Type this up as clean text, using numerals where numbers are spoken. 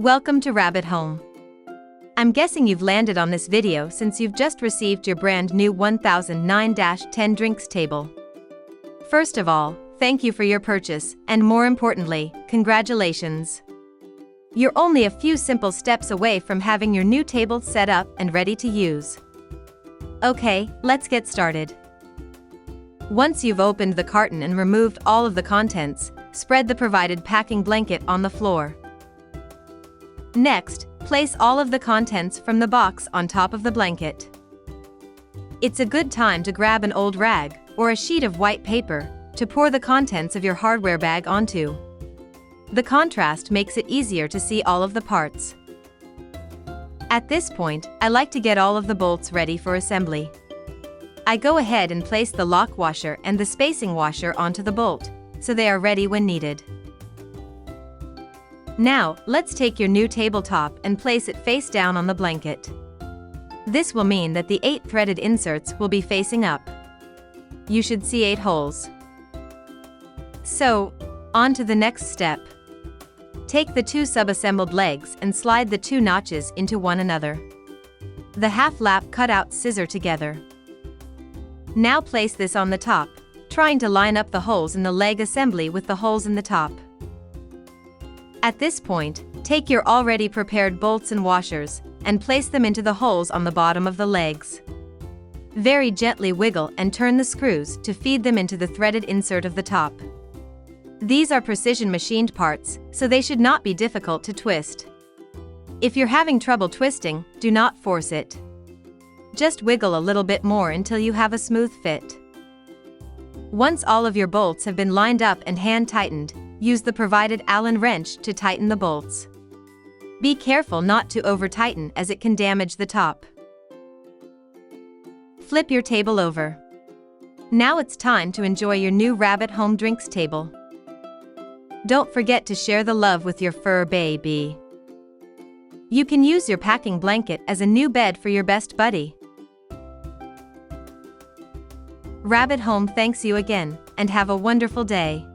Welcome to Rabbit Home. I'm guessing you've landed on this video since you've just received your brand new 1009-10 drinks table. First of all, thank you for your purchase, and more importantly, congratulations. You're only a few simple steps away from having your new table set up and ready to use. Okay, let's get started. Once you've opened the carton and removed all of the contents, spread the provided packing blanket on the floor. Next, place all of the contents from the box on top of the blanket. It's a good time to grab an old rag, or a sheet of white paper, to pour the contents of your hardware bag onto. The contrast makes it easier to see all of the parts. At this point, I like to get all of the bolts ready for assembly. I go ahead and place the lock washer and the spacing washer onto the bolt, so they are ready when needed. Now, let's take your new tabletop and place it face down on the blanket. This will mean that the 8 threaded inserts will be facing up. You should see 8 holes. So, on to the next step. Take the 2 sub-assembled legs and slide the 2 notches into one another. The half-lap cutout scissor together. Now place this on the top, trying to line up the holes in the leg assembly with the holes in the top. At this point, take your already prepared bolts and washers, and place them into the holes on the bottom of the legs. Very gently wiggle and turn the screws to feed them into the threaded insert of the top. These are precision machined parts, so they should not be difficult to twist. If you're having trouble twisting, do not force it. Just wiggle a little bit more until you have a smooth fit. Once all of your bolts have been lined up and hand tightened, use the provided Allen wrench to tighten the bolts. Be careful not to over-tighten as it can damage the top. Flip your table over. Now it's time to enjoy your new Rabbit Home drinks table. Don't forget to share the love with your fur baby. You can use your packing blanket as a new bed for your best buddy. Rabbit Home thanks you again, and have a wonderful day.